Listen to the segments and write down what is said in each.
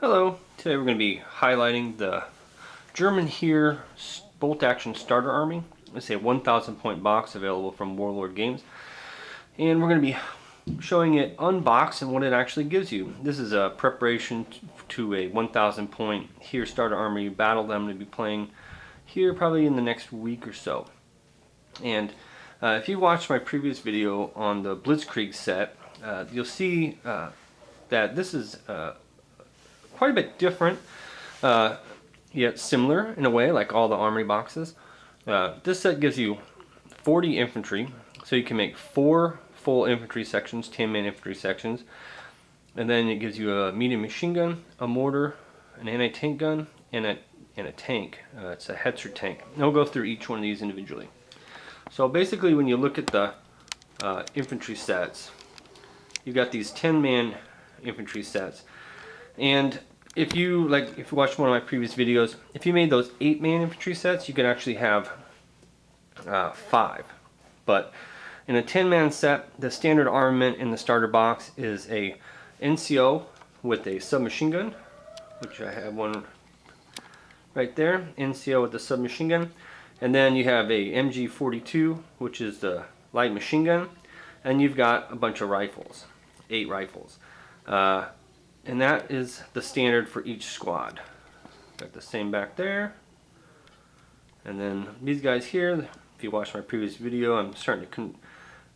Hello, today we're going to be highlighting the German Heer bolt action starter army. It's a 1,000 point box available from Warlord Games, and we're going to be showing it unboxed and what it actually gives you. This is a preparation to a 1,000 point Heer starter army battle that I'm going to be playing here probably in the next week or so. And if you watched my previous video on the Blitzkrieg set, you'll see that this is quite a bit different, yet similar in a way, like all the armory boxes. This set gives you 40 infantry, so you can make 4 full infantry sections, 10-man infantry sections, and then it gives you a medium machine gun, a mortar, an anti-tank gun, and a tank. It's a Heer tank. And I'll go through each one of these individually. So basically, when you look at the infantry sets, you've got these 10-man infantry sets. And if you watched one of my previous videos, if you made those 8-man infantry sets, you could actually have 5. But in a 10-man set, the standard armament in the starter box is a NCO with a submachine gun, which I have one right there, NCO with the submachine gun. And then you have a MG42, which is the light machine gun. And you've got a bunch of rifles, 8 rifles. And that is the standard for each squad. Got the same back there. And then these guys here, if you watched my previous video, I'm starting to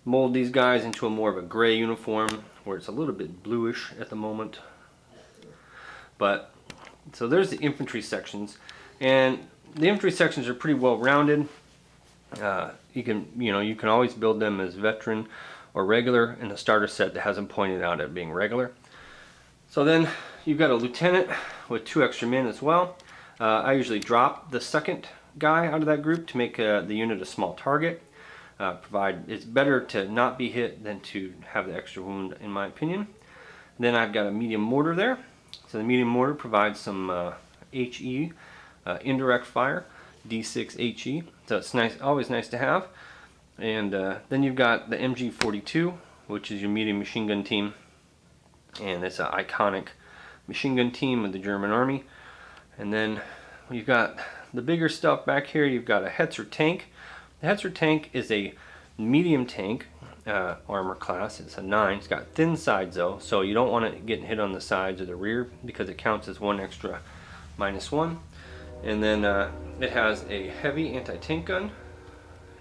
mold these guys into a more of a gray uniform where it's a little bit bluish at the moment. But so there's the infantry sections, and the infantry sections are pretty well rounded. You can always build them as veteran or regular in the starter set that hasn't pointed out at being regular. So then you've got a lieutenant with 2 extra men as well. I usually drop the second guy out of that group to make the unit a small target. It's better to not be hit than to have the extra wound, in my opinion. Then I've got a medium mortar there. So the medium mortar provides some HE, indirect fire, D6 HE. So it's nice, always nice to have. And then you've got the MG42, which is your medium machine gun team. And it's an iconic machine gun team of the German army. And then you've got the bigger stuff back here. You've got a Heer tank. The Heer tank is a medium tank armor class. It's a 9. It's got thin sides though, so you don't want it getting hit on the sides or the rear because it counts as 1 extra -1. And then it has a heavy anti-tank gun,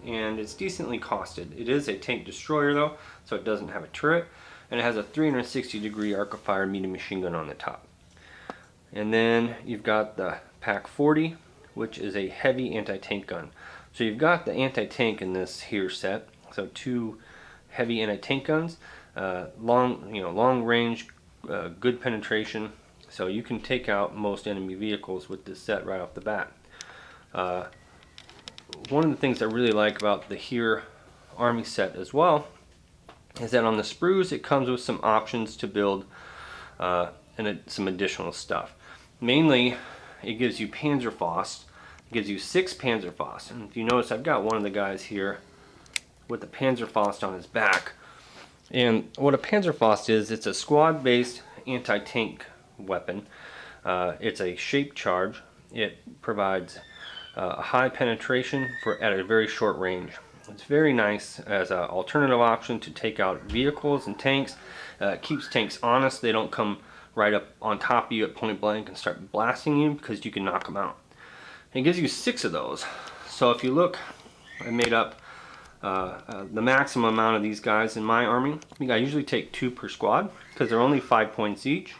and it's decently costed. It is a tank destroyer though, so it doesn't have a turret. And it has a 360-degree arc of fire medium machine gun on the top. And then you've got the Pak 40, which is a heavy anti-tank gun. So you've got the anti-tank in this here set. So 2 heavy anti-tank guns, long range, good penetration. So you can take out most enemy vehicles with this set right off the bat. One of the things I really like about the Heer army set as well is that on the sprues it comes with some options to build some additional stuff. Mainly it gives you Panzerfaust. It gives you 6 Panzerfaust, and if you notice, I've got one of the guys here with the Panzerfaust on his back. And what a Panzerfaust is, it's a squad based anti-tank weapon. It's a shaped charge. It provides a high penetration at a very short range. It's very nice as an alternative option to take out vehicles and tanks. It keeps tanks honest. They don't come right up on top of you at point blank and start blasting you because you can knock them out. It gives you 6 of those. So if you look, I made up the maximum amount of these guys in my army. I usually take 2 per squad because they're only 5 points each.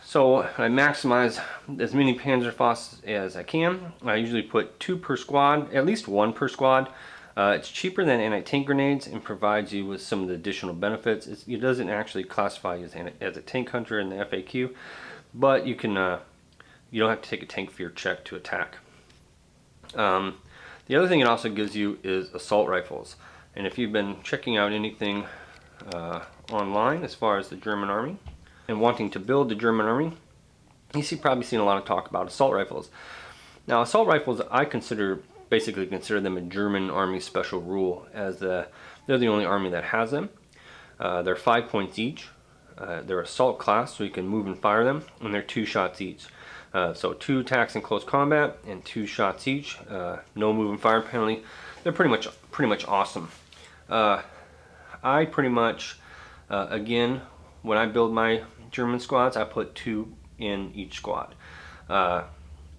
So I maximize as many Panzerfausts as I can. I usually put 2 per squad, at least 1 per squad. It's cheaper than anti-tank grenades and provides you with some of the additional benefits. It doesn't actually classify you as a tank hunter in the FAQ, but you can you don't have to take a tank fear check to attack. The other thing it also gives you is assault rifles. And if you've been checking out anything online as far as the German army, and wanting to build the German army, you've probably seen a lot of talk about assault rifles. Now, assault rifles, I basically consider them a German army special rule, as they're the only army that has them. They're 5 points each. they're assault class, so you can move and fire them, and they're 2 shots each. So 2 attacks in close combat and 2 shots each. No move and fire penalty. They're pretty much awesome. I pretty much, again, when I build my German squads, I put 2 in each squad.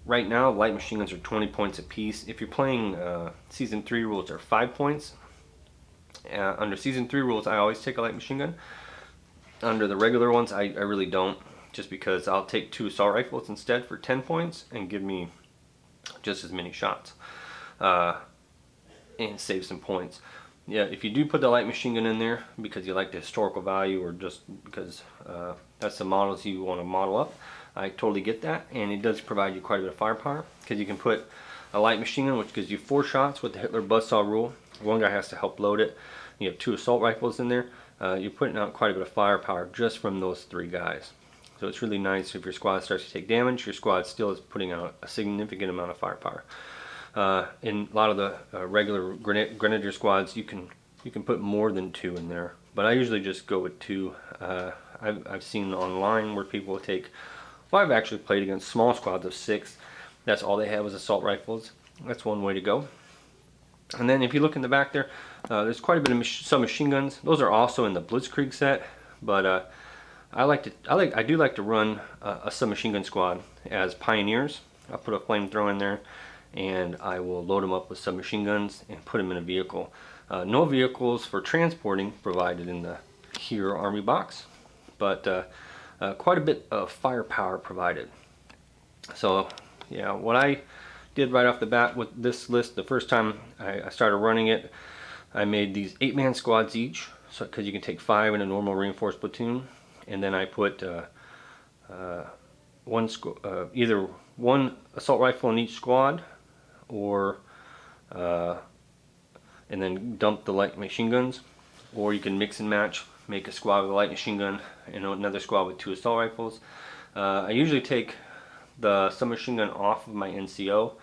Right now, light machine guns are 20 points apiece. If you're playing Season 3 rules, are 5 points. Under Season 3 rules, I always take a light machine gun. Under the regular ones, I really don't, just because I'll take 2 assault rifles instead for 10 points and give me just as many shots and save some points. Yeah, if you do put the light machine gun in there because you like the historical value or just because that's the models you want to model up, I totally get that, and it does provide you quite a bit of firepower because you can put a light machine gun, which gives you 4 shots with the Hitler buzzsaw rule. One guy has to help load it. You have 2 assault rifles in there. You're putting out quite a bit of firepower just from those 3 guys. So it's really nice if your squad starts to take damage, your squad still is putting out a significant amount of firepower. In a lot of the regular grenadier squads, you can put more than 2 in there, but I usually just go with 2. I've seen online where people take, well, I've actually played against small squads of 6. That's all they had was assault rifles. That's one way to go. And then if you look in the back there, there's quite a bit of submachine guns. Those are also in the Blitzkrieg set, but I do like to run a submachine gun squad as pioneers. I'll put a flamethrower in there, and I will load them up with submachine guns and put them in a vehicle. No vehicles for transporting provided in the Heer army box, but quite a bit of firepower provided. So yeah, what I did right off the bat with this list, the first time I started running it, I made these 8-man squads each, so because you can take 5 in a normal reinforced platoon, and then I put either 1 assault rifle in each squad, or and then dump the light machine guns, or you can mix and match, make a squad with a light machine gun and another squad with 2 assault rifles. I usually take the submachine gun off of my NCO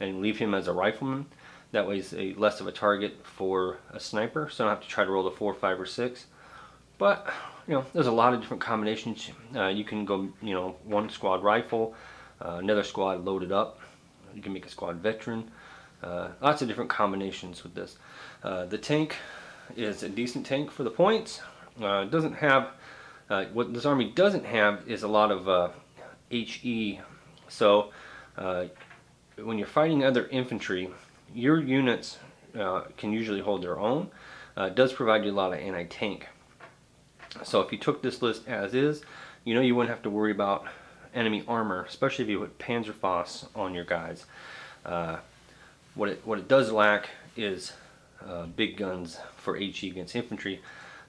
and leave him as a rifleman. That way he's less of a target for a sniper, so I don't have to try to roll the 4, 5, or 6. But you know, there's a lot of different combinations. You can go, you know, 1 squad rifle, another squad loaded up. You can make a squad veteran. Lots of different combinations with this. The tank is a decent tank for the points. It doesn't have what this army doesn't have is a lot of HE. So when you're fighting other infantry, your units can usually hold their own. It does provide you a lot of anti-tank. So if you took this list as is, you know, you wouldn't have to worry about enemy armor, especially if you put Panzerfaust on your guys. What it does lack is big guns for HE against infantry.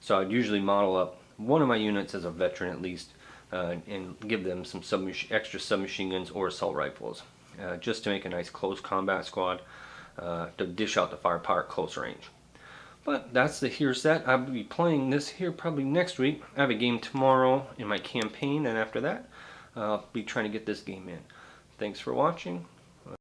So I'd usually model up one of my units as a veteran at least, and give them some extra submachine guns or assault rifles, just to make a nice close combat squad to dish out the firepower at close range. But that's the Heer set. I'll be playing this here probably next week. I have a game tomorrow in my campaign, and after that I'll be trying to get this game in. Thanks for watching.